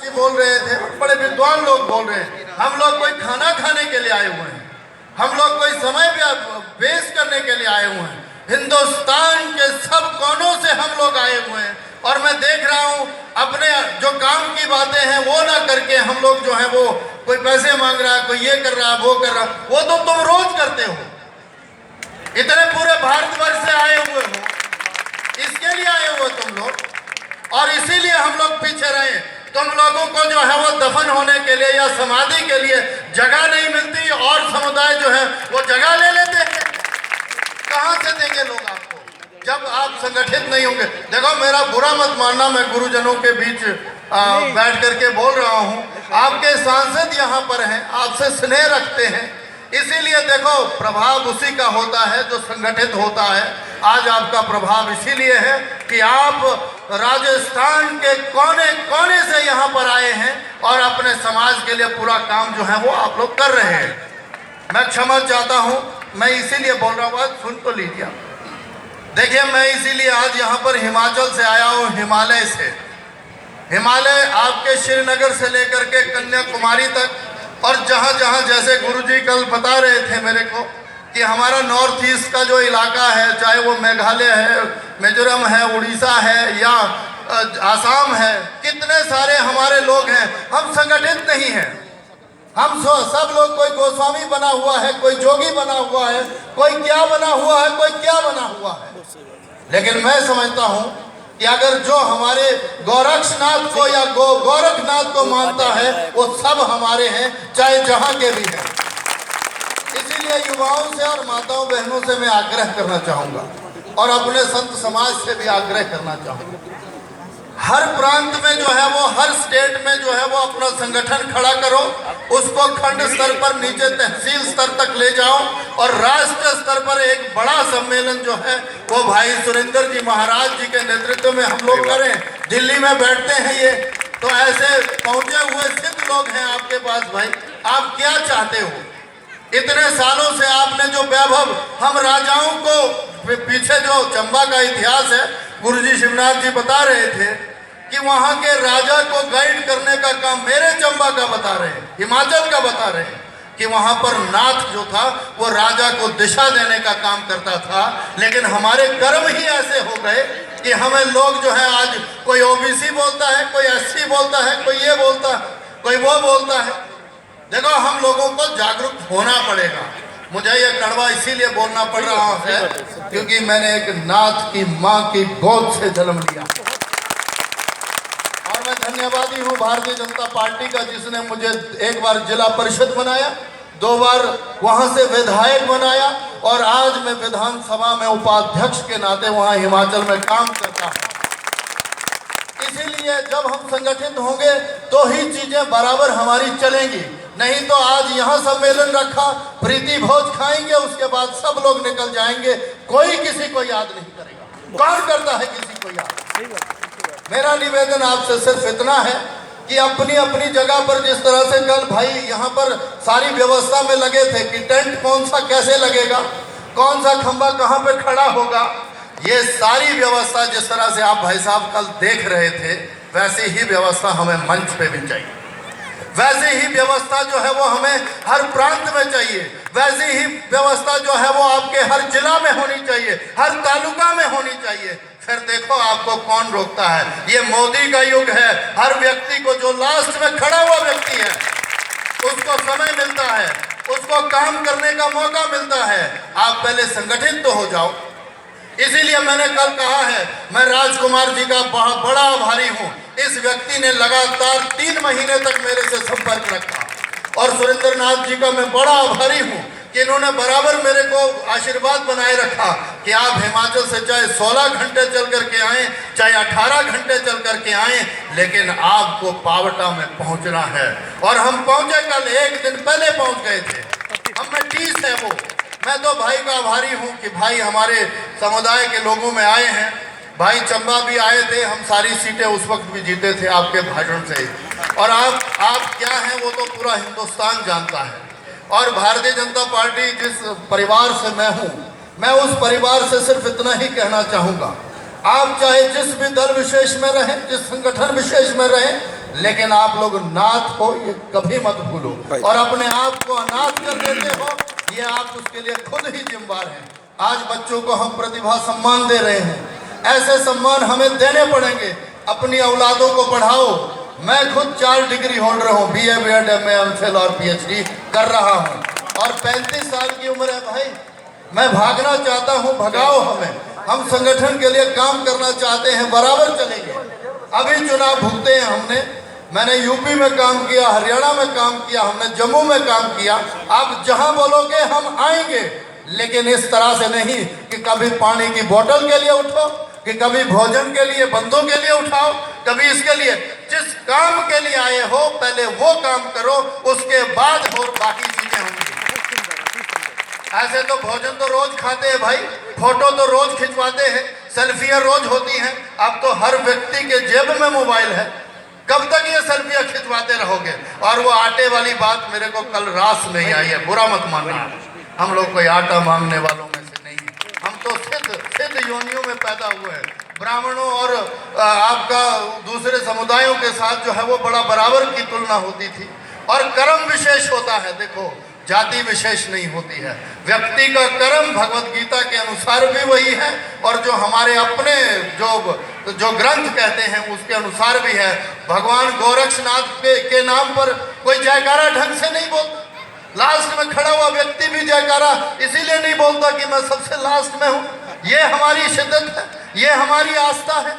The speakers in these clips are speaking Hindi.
जी बोल रहे थे, बड़े विद्वान लोग बोल रहे हैं, हम लोग कोई खाना खाने के लिए आए हुए हैं, हम लोग कोई समय वेस्ट करने के लिए आए हुए हैं। हिंदुस्तान के सब कोनों से हम लोग आए हुए हैं और मैं देख रहा हूं अपने जो काम की बातें हैं वो ना करके हम लोग जो है वो कोई पैसे मांग रहा है, कोई ये कर रहा है, वो कर रहा है। वो तो तुम रोज करते हो, इतने पूरे भारतवर्ष से आए हुए हो, इसके लिए आए हुए तुम लोग, और इसीलिए हम लोग पीछे रहे। तुम लोगों को जो है वो दफन होने के लिए या समाधि के लिए जगह नहीं मिलती और समुदाय जो है वो जगह ले लेते हैं। कहां से देंगे लोग आपको जब आप संगठित नहीं होंगे? देखो, मेरा बुरा मत मानना, मैं गुरुजनों के बीच बैठ करके बोल रहा हूं। आपके सांसद यहाँ पर हैं, आपसे स्नेह रखते हैं, इसीलिए देखो प्रभाव उसी का होता है जो संगठित होता है। आज आपका प्रभाव इसीलिए है कि आप राजस्थान के कोने कोने से यहाँ पर आए हैं और अपने समाज के लिए पूरा काम जो है वो आप लोग कर रहे हैं। मैं क्षमा चाहता हूँ, मैं इसीलिए बोल रहा हूँ, सुन तो लीजिए। देखिए, मैं इसीलिए आज यहाँ पर हिमाचल से आया हूँ, हिमालय से। हिमालय आपके श्रीनगर से लेकर के कन्याकुमारी तक, और जहाँ जहाँ जैसे गुरुजी कल बता रहे थे मेरे को कि हमारा नॉर्थ ईस्ट का जो इलाका है, चाहे वो मेघालय है, मिजोरम है, उड़ीसा है या आसाम है, कितने सारे हमारे लोग हैं, हम संगठित नहीं हैं। हम सब लोग, कोई गोस्वामी बना हुआ है, कोई जोगी बना हुआ है, कोई क्या बना हुआ है, कोई क्या बना हुआ है। लेकिन मैं समझता हूँ कि अगर जो हमारे गोरक्षनाथ को या गोरखनाथ को मानता है वो सब हमारे हैं, चाहे जहाँ के भी हैं। इसीलिए युवाओं से और माताओं बहनों से मैं आग्रह करना चाहूँगा और अपने संत समाज से भी आग्रह करना चाहूँगा, हर प्रांत में जो है वो, हर स्टेट में जो है वो अपना संगठन खड़ा करो, उसको खंड स्तर पर नीचे तहसील स्तर तक ले जाओ और राष्ट्र स्तर पर एक बड़ा सम्मेलन जो है वो भाई सुरेंद्र जी महाराज जी के नेतृत्व में हम लोग करें। दिल्ली में बैठते हैं ये, तो ऐसे पहुंचे हुए सिद्ध लोग हैं आपके पास। भाई, आप क्या चाहते हो? इतने सालों से आपने जो वैभव, हम राजाओं को पीछे जो चंबा का इतिहास है, गुरुजी शिवनाथ जी बता रहे थे कि वहां के राजा को गाइड करने का काम मेरे चंबा का बता रहे हैं, हिमाचल का बता रहे हैं कि वहां पर नाथ जो था वो राजा को दिशा देने का काम करता था। लेकिन हमारे कर्म ही ऐसे हो गए कि हमें लोग जो है आज कोई ओबीसी बोलता है, कोई एससी बोलता है, कोई ये बोलता है, कोई वो बोलता है। देखो, हम लोगों को जागरूक होना पड़ेगा। मुझे ये कड़वा इसीलिए बोलना पड़ रहा है क्योंकि मैंने एक नाथ की माँ की गोद से जन्म लिया और मैं धन्यवादी हूँ भारतीय जनता पार्टी का, जिसने मुझे एक बार जिला परिषद बनाया, 2 बार वहाँ से विधायक बनाया और आज मैं विधानसभा में उपाध्यक्ष के नाते वहाँ हिमाचल में काम करता हूँ। इसीलिए जब हम संगठित होंगे तो ही चीजें बराबर हमारी चलेंगी, नहीं तो आज यहाँ सम्मेलन रखा, प्रीति भोज खाएंगे, उसके बाद सब लोग निकल जाएंगे, कोई किसी को याद नहीं करेगा। कौन करता है किसी को याद? मेरा निवेदन आपसे सिर्फ इतना है कि अपनी अपनी जगह पर, जिस तरह से कल भाई यहाँ पर सारी व्यवस्था में लगे थे कि टेंट कौन सा कैसे लगेगा, कौन सा खंबा कहाँ पे खड़ा होगा, ये सारी व्यवस्था जिस तरह से आप भाई साहब कल देख रहे थे, वैसी ही व्यवस्था हमें मंच पे भी चाहिए। वैसे ही व्यवस्था जो है वो हमें हर प्रांत में चाहिए। वैसी ही व्यवस्था जो है वो आपके हर जिला में होनी चाहिए, हर तालुका में होनी चाहिए। फिर देखो आपको कौन रोकता है। ये मोदी का युग है। हर व्यक्ति को, जो लास्ट में खड़ा हुआ व्यक्ति है, उसको समय मिलता है, उसको काम करने का मौका मिलता है। आप पहले संगठित तो हो जाओ। इसीलिए मैंने कल कहा है, मैं राजकुमार जी का बड़ा आभारी हूँ। इस व्यक्ति ने लगातार 3 महीने तक मेरे से संपर्क रखा और सुरेंद्र नाथ जी का मैं बड़ा आभारी हूँ कि इन्होंने बराबर मेरे को आशीर्वाद बनाए रखा कि आप हिमाचल से चाहे 16 घंटे चल करके आए, चाहे 18 घंटे चल करके आए, लेकिन आपको पावटा में पहुँचना है। और हम पहुँचे, कल 1 दिन पहले पहुँच गए थे। हम में 30 है वो। मैं तो भाई का आभारी हूँ कि भाई हमारे समुदाय के लोगों में आए हैं। भाई चंबा भी आए थे, हम सारी सीटें उस वक्त भी जीते थे आपके भाषण से। और आप क्या हैं वो तो पूरा हिंदुस्तान जानता है। और भारतीय जनता पार्टी जिस परिवार से मैं हूँ, मैं उस परिवार से सिर्फ इतना ही कहना चाहूँगा, आप चाहे जिस भी दल विशेष में रहें, जिस संगठन विशेष में रहें, लेकिन आप लोग नाथ हो ये कभी मत भूलो, और अपने आप को अनाथ कर देते हो, ये आप उसके लिए खुद ही जिम्मेदार हैं। आज बच्चों को हम प्रतिभा सम्मान दे रहे हैं, ऐसे सम्मान हमें देने पड़ेंगे। अपनी औलादों को पढ़ाओ। मैं खुद 4 डिग्री होल्डर हूँ, BA, BEd, MA, MPhil और PhD कर रहा हूँ, और 35 साल की उम्र है भाई। मैं भागना चाहता हूँ, भगाओ हमें। हम संगठन के लिए काम करना चाहते हैं, बराबर चलेंगे। अभी चुनाव भुगते हैं हमने, मैंने यूपी में काम किया, हरियाणा में काम किया, हमने जम्मू में काम किया। आप जहां बोलोगे हम आएंगे, लेकिन इस तरह से नहीं कि कभी पानी की बोतल के लिए उठो, कि कभी भोजन के लिए, बंदों के लिए उठाओ, कभी इसके लिए। जिस काम के लिए आए हो पहले वो काम करो, उसके बाद और बाकी चीजें होंगी। ऐसे तो भोजन तो रोज खाते हैं भाई, फोटो तो रोज खिंचवाते हैं, सेल्फियां रोज होती हैं। अब तो हर व्यक्ति के जेब में मोबाइल है, कब तक ये सेल्फियां खिंचवाते रहोगे? और वो आटे वाली बात मेरे को कल रास नहीं आई है, बुरा मत मानना। हम लोग कोई आटा मांगने वालों में से नहीं है, हम तो सिद्ध योनियों में पैदा हुए हैं। ब्राह्मणों और आपका दूसरे समुदायों के साथ जो है वो बड़ा बराबर की तुलना होती थी, और कर्म विशेष होता है। देखो, जाति विशेष नहीं होती है, व्यक्ति का कर्म भगवत गीता के अनुसार भी वही है, और जो हमारे अपने जो ग्रंथ कहते हैं उसके अनुसार भी है। भगवान गोरक्षनाथ के नाम पर कोई जयकारा ढंग से नहीं बोलता। लास्ट में खड़ा हुआ व्यक्ति भी जयकारा इसीलिए नहीं बोलता कि मैं सबसे लास्ट में हूँ। ये हमारी शिद्दत है, ये हमारी आस्था है।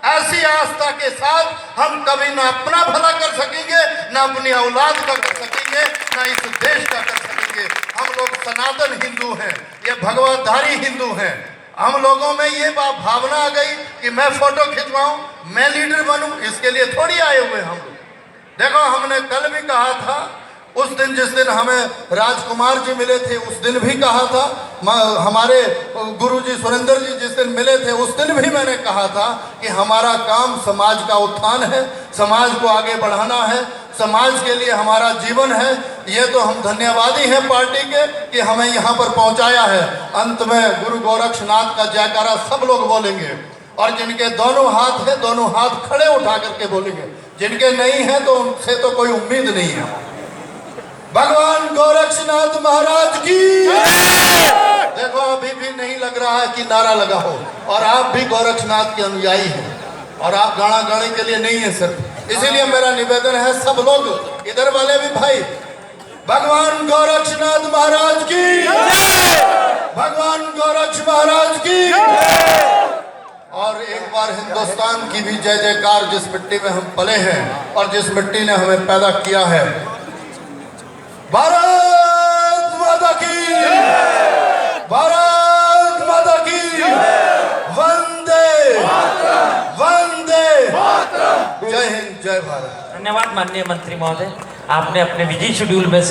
ऐसी आस्था के साथ हम कभी ना अपना भला कर सकेंगे, ना अपनी औलाद का कर सकेंगे, ना इस देश का कर सकेंगे। हम लोग सनातन हिंदू हैं, ये भगवतधारी हिंदू हैं। हम लोगों में ये भावना आ गई कि मैं फोटो खिंचवाऊं, मैं लीडर बनूं, इसके लिए थोड़ी आए हुए हम लोग। देखो, हमने कल भी कहा था, उस दिन जिस दिन हमें राजकुमार जी मिले थे उस दिन भी कहा था, हमारे गुरुजी सुरेंद्र जी जिस दिन मिले थे उस दिन भी मैंने कहा था कि हमारा काम समाज का उत्थान है, समाज को आगे बढ़ाना है, समाज के लिए हमारा जीवन है। ये तो हम धन्यवादी हैं पार्टी के कि हमें यहाँ पर पहुँचाया है। अंत में गुरु गोरक्षनाथ का जयकारा सब लोग बोलेंगे, और जिनके दोनों हाथ है दोनों हाथ खड़े उठा करके बोलेंगे, जिनके नहीं है तो उनसे तो कोई उम्मीद नहीं है। भगवान गोरक्षनाथ महाराज की। देखो, अभी भी नहीं लग रहा है कि नारा लगा हो, और आप भी गोरक्षनाथ के अनुयायी हैं, और आप गाना गाने के लिए नहीं है सिर्फ। इसीलिए मेरा निवेदन है, सब लोग इधर वाले भी भाई, भगवान गोरक्षनाथ महाराज की, भगवान गोरक्ष महाराज की। और एक बार हिंदुस्तान की भी जय जयकार, जिस मिट्टी में हम पले हैं और जिस मिट्टी ने हमें पैदा किया है। भारत माता की, भारत माता की, वंदे वंदे। जय हिंद, जय भारत। धन्यवाद माननीय मंत्री महोदय, आपने अपने बिजी शेड्यूल में से